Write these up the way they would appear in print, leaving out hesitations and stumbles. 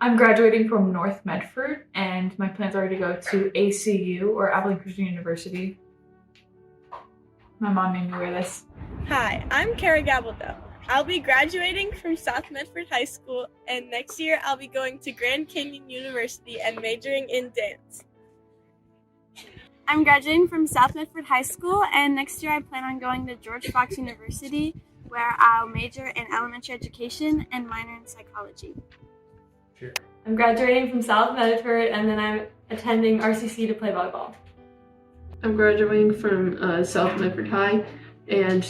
I'm graduating from North Medford, and my plans are to go to ACU, or Abilene Christian University. My mom made me wear this. Hi, I'm Kara Gabaldon. I'll be graduating from South Medford High School, and next year I'll be going to Grand Canyon University and majoring in dance. I'm graduating from South Medford High School, and next year I plan on going to George Fox University, where I'll major in elementary education and minor in psychology. I'm graduating from South Medford, and then I'm attending RCC to play volleyball. I'm graduating from South Medford High, and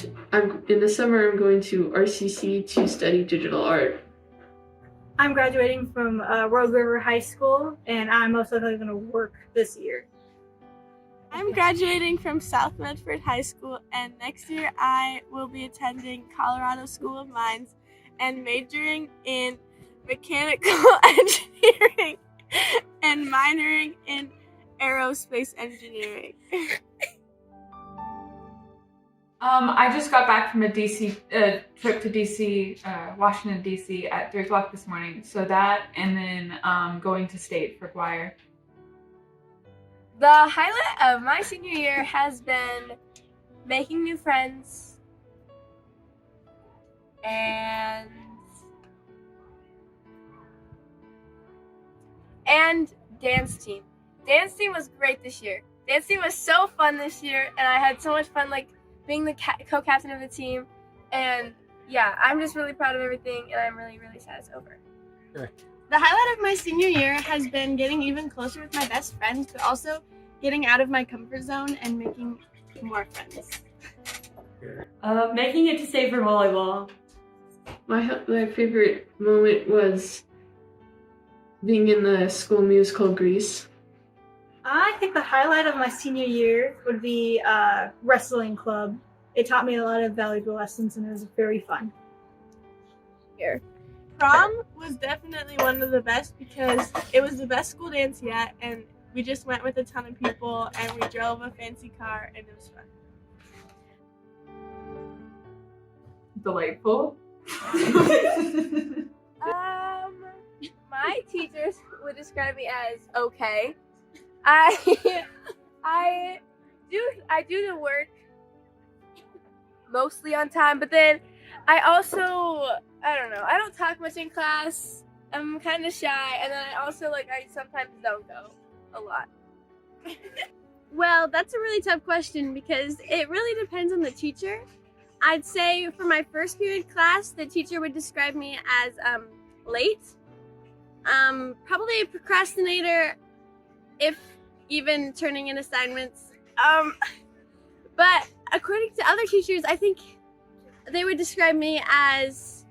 in the summer I'm going to RCC to study digital art. I'm graduating from Rogue River High School, and I'm most likely going to work this year. I'm graduating from South Medford High School, and next year I will be attending Colorado School of Mines and majoring in mechanical engineering and minoring in aerospace engineering. I just got back from a trip to DC, Washington, DC at 3 o'clock this morning. So that, and then going to state for choir. The highlight of my senior year has been making new friends and dance team. Dance team was great this year. Dance team was so fun this year, and I had so much fun being the co-captain of the team. And yeah, I'm just really proud of everything, and I'm really, really sad it's over. Sure. The highlight of my senior year has been getting even closer with my best friends, but also getting out of my comfort zone and making more friends. Making it to state for volleyball. My favorite moment was being in the school musical Grease. I think the highlight of my senior year would be wrestling club. It taught me a lot of valuable lessons, and it was very fun. Prom was definitely one of the best because it was the best school dance yet, and we just went with a ton of people, and we drove a fancy car, and it was fun. Delightful. My teachers would describe me as okay. I do the work mostly on time, but then I don't talk much in class. I'm kind of shy, and then I sometimes don't go a lot. Well, that's a really tough question because it really depends on the teacher. I'd say for my first period class, the teacher would describe me as late, probably a procrastinator, if even turning in assignments. But according to other teachers, I think they would describe me as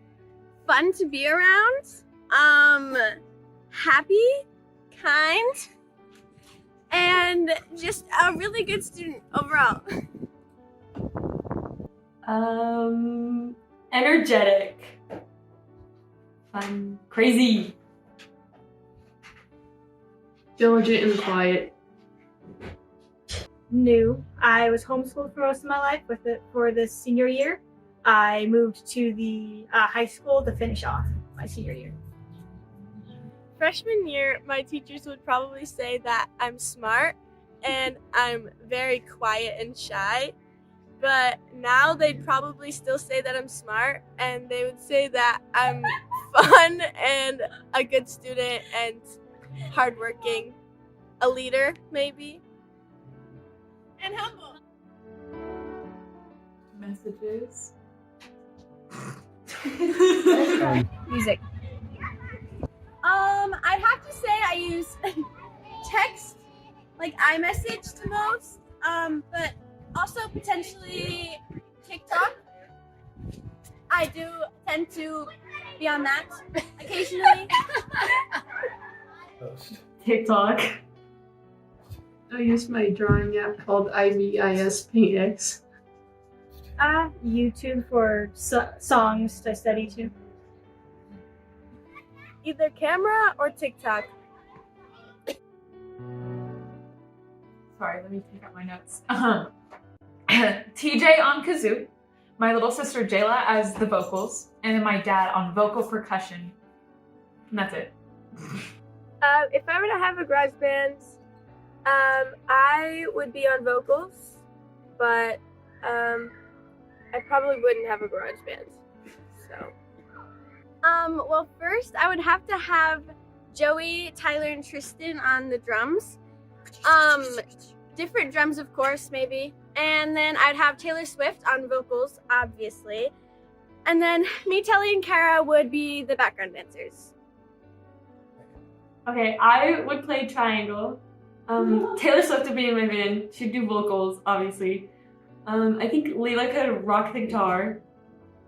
fun to be around, happy, kind, and just a really good student overall. Energetic. Fun. Crazy. Diligent and quiet. New. I was homeschooled for most of my life. For this senior year, I moved to the high school to finish off my senior year. Freshman year, my teachers would probably say that I'm smart and I'm very quiet and shy. But now they'd probably still say that I'm smart, and they would say that I'm fun and a good student and hardworking, a leader maybe, and humble. Messages. Music. I'd have to say I use text, like iMessage the most, but also potentially TikTok. I do tend to be on that occasionally. TikTok. I use my drawing app called IVIS PX. YouTube for songs to study to. Either camera or TikTok. Sorry, let me take out my notes. TJ on kazoo, my little sister Jayla as the vocals, and then my dad on vocal percussion. And that's it. If I were to have a garage band, I would be on vocals, but I probably wouldn't have a garage band. So. Well, first I would have to have Joey, Tyler, and Tristan on the drums. Different drums, of course, maybe. And then I'd have Taylor Swift on vocals, obviously. And then me, Telly, and Kara would be the background dancers. Okay, I would play triangle. Taylor Swift would be in my band. She'd do vocals, obviously. I think Leela could rock the guitar.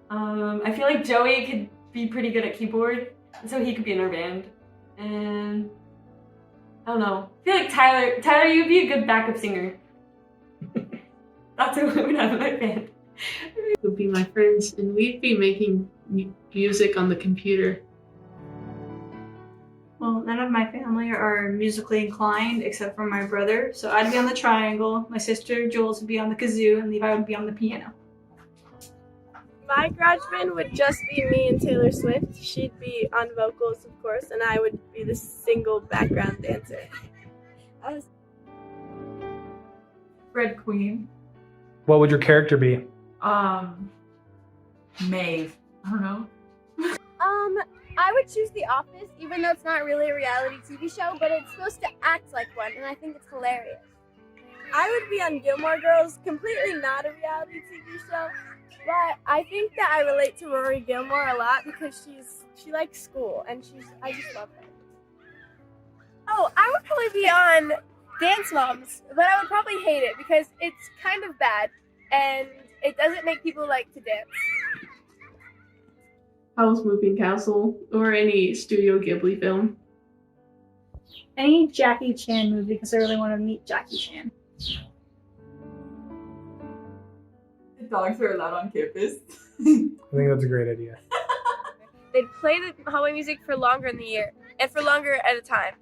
I feel like Joey could be pretty good at keyboard, so he could be in our band. And I don't know. I feel like Tyler, you'd be a good backup singer. That's what we would have in my band. Would be my friends, and we'd be making music on the computer. Well, none of my family are musically inclined except for my brother, so I'd be on the triangle. My sister Jules would be on the kazoo, and Levi would be on the piano. My garage band would just be me and Taylor Swift. She'd be on vocals, of course, and I would be the single background dancer. Red Queen. What would your character be? Maeve. I don't know. I would choose The Office, even though it's not really a reality TV show, but it's supposed to act like one, and I think it's hilarious. I would be on Gilmore Girls, completely not a reality TV show, but I think that I relate to Rory Gilmore a lot because she likes school, and I just love her. Oh, I would probably be on Dance Moms, but I would probably hate it because it's kind of bad and it doesn't make people like to dance. Howl's Moving Castle, or any Studio Ghibli film. Any Jackie Chan movie because I really want to meet Jackie Chan. The dogs are allowed on campus. I think that's a great idea. They'd play the hallway music for longer in the year and for longer at a time.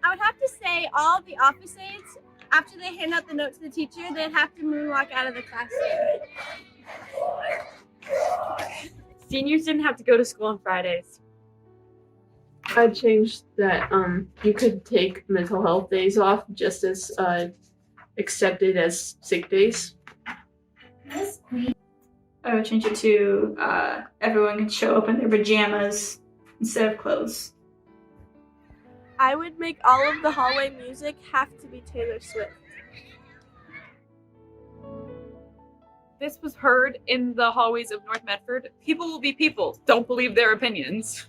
I would have to say all the office aides, after they hand out the note to the teacher, they'd have to moonwalk out of the classroom. Seniors didn't have to go to school on Fridays. I'd change that you could take mental health days off just as accepted as sick days. I would change it to everyone can show up in their pajamas instead of clothes. I would make all of the hallway music have to be Taylor Swift. This was heard in the hallways of North Medford. People will be people. Don't believe their opinions.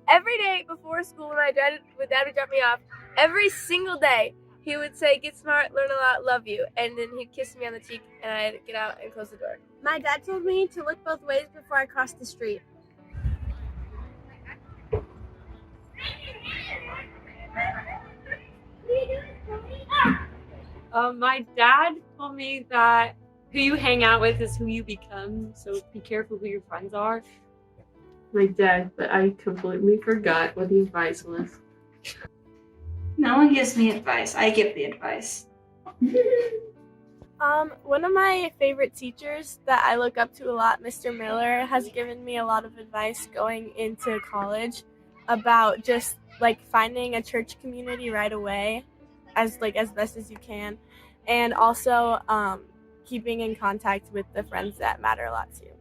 Every day before school when my dad would drop me off, every single day, he would say, "Get smart, learn a lot, love you." And then he'd kiss me on the cheek and I'd get out and close the door. My dad told me to look both ways before I crossed the street. My dad told me that who you hang out with is who you become, so be careful who your friends are. My dad, but I completely forgot what the advice was. No one gives me advice. I give the advice. One of my favorite teachers that I look up to a lot, Mr. Miller, has given me a lot of advice going into college about just like finding a church community right away as best as you can, and also keeping in contact with the friends that matter a lot to you.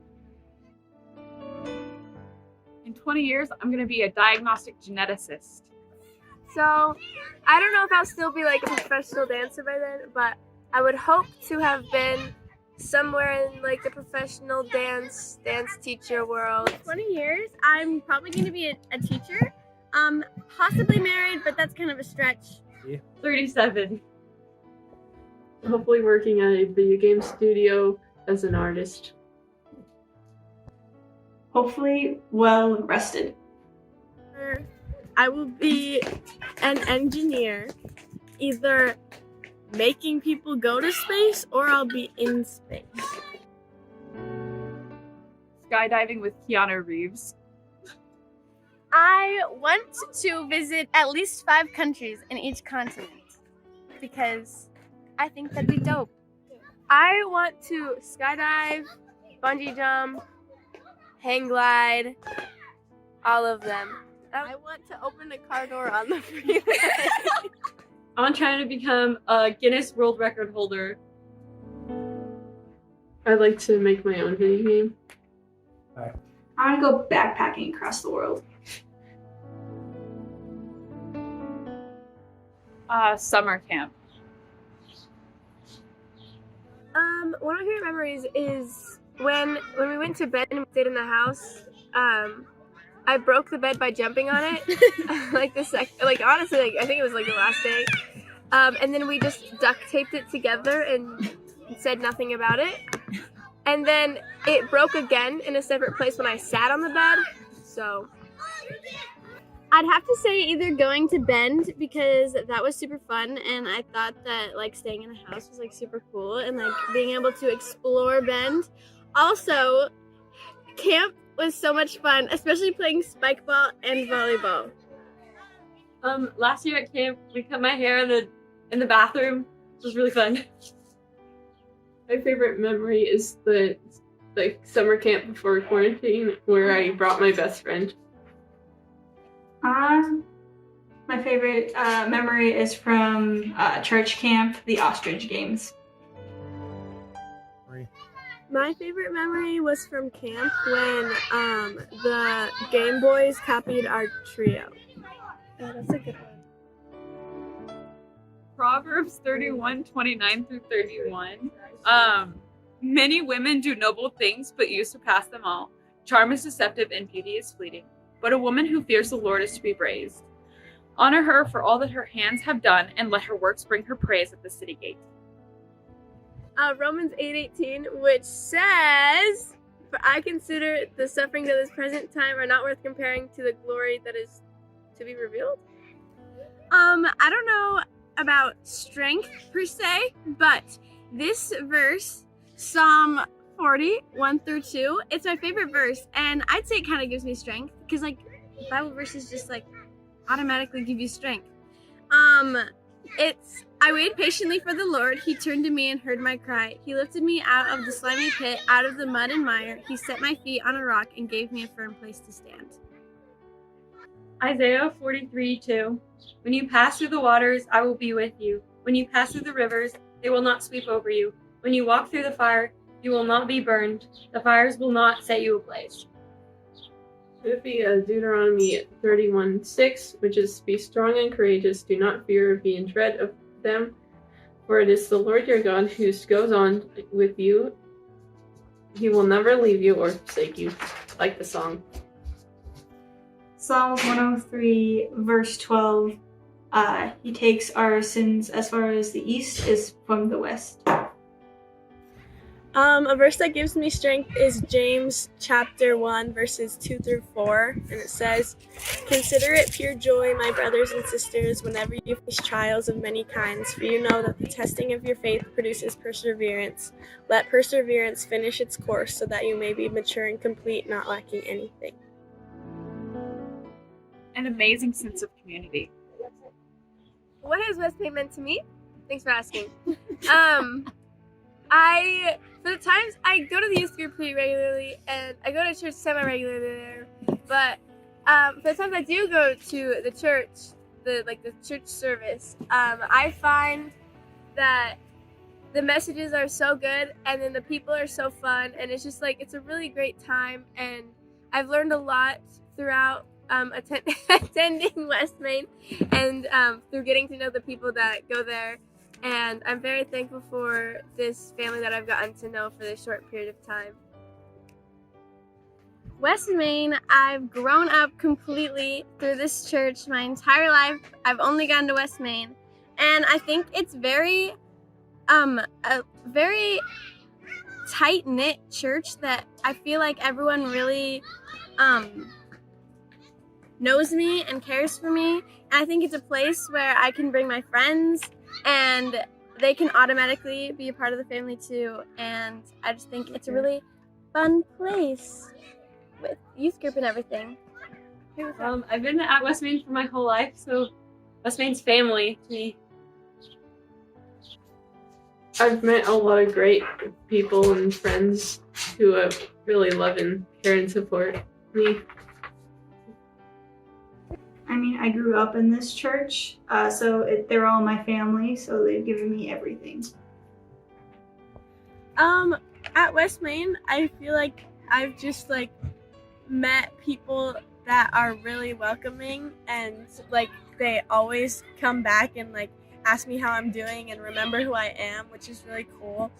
In 20 years, I'm going to be a diagnostic geneticist. So I don't know if I'll still be like a professional dancer by then, but I would hope to have been somewhere in like the professional dance teacher world. 20 years, I'm probably going to be a teacher. Possibly married, but that's kind of a stretch. 37. Hopefully working at a video game studio as an artist. Hopefully well rested. I will be an engineer, either making people go to space or I'll be in space. Skydiving with Keanu Reeves. I want to visit at least 5 countries in each continent because I think that'd be dope. I want to skydive, bungee jump, hang glide, all of them. I want to open a car door on the freeway. I'm trying to become a Guinness World Record holder. I'd like to make my own video game. I want to go backpacking across the world. Summer camp. One of my favorite memories is when we went to bed and we stayed in the house. I broke the bed by jumping on it. Honestly, I think it was like the last day. And then we just duct taped it together and said nothing about it. And then it broke again in a separate place when I sat on the bed. So I'd have to say either going to Bend because that was super fun and I thought that like staying in the house was like super cool and like being able to explore Bend. Also, camp was so much fun, especially playing spike ball and volleyball. Last year at camp, we cut my hair in the bathroom. It was really fun. My favorite memory is the summer camp before quarantine where I brought my best friend. My favorite memory is from church camp, the ostrich games. My favorite memory was from camp when the Game Boys copied our trio. oh, that's a good one. Proverbs 31:29 through 31. Many women do noble things, but you surpass them all. Charm is deceptive and beauty is fleeting, but a woman who fears the Lord is to be praised. Honor her for all that her hands have done, and let her works bring her praise at the city gate. Romans 8:18, which says, "For I consider the sufferings of this present time are not worth comparing to the glory that is to be revealed." I don't know about strength per se, but this verse, Psalm 40, 1 through 2, it's my favorite verse, and I'd say it kind of gives me strength, because like Bible verses just like automatically give you strength. I waited patiently for the Lord. He turned to me and heard my cry. He lifted me out of the slimy pit, out of the mud and mire. He set my feet on a rock and gave me a firm place to stand. Isaiah 43:2. When you pass through the waters, I will be with you. When you pass through the rivers, they will not sweep over you. When you walk through the fire, you will not be burned. The fires will not set you ablaze. It would be Deuteronomy 31:6, which is, "Be strong and courageous, do not fear or be in dread of them, for it is the Lord your God who goes on with you. He will never leave you or forsake you," like the song. Psalms 103, verse 12. He takes our sins as far as the east is from the west. A verse that gives me strength is James chapter 1, verses 2 through 4, and it says, "Consider it pure joy, my brothers and sisters, whenever you face trials of many kinds, for you know that the testing of your faith produces perseverance. Let perseverance finish its course, so that you may be mature and complete, not lacking anything." An amazing sense of community. What has West Main meant to me? Thanks for asking. For the times I go to the youth group pretty regularly, and I go to church semi-regularly there, but for the times I do go to the church, the church service, I find that the messages are so good, and then the people are so fun, and it's just like, it's a really great time, and I've learned a lot throughout attending West Main, and through getting to know the people that go there. And I'm very thankful for this family that I've gotten to know for this short period of time. West Main, I've grown up completely through this church my entire life. I've only gone to West Main, and I think it's a very tight-knit church that I feel like everyone really knows me and cares for me. And I think it's a place where I can bring my friends and they can automatically be a part of the family too. And I just think it's a really fun place with youth group and everything. I've been at West Main for my whole life, so West Main's family to me. I've met a lot of great people and friends who really love and care and support me. I mean, I grew up in this church, so they're all my family, so they've given me everything. At West Main, I feel like I've just like met people that are really welcoming, and like they always come back and like ask me how I'm doing and remember who I am, which is really cool.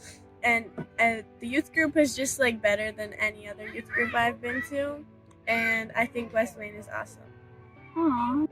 And the youth group is just like better than any other youth group I've been to, and I think West Main is awesome. Aww.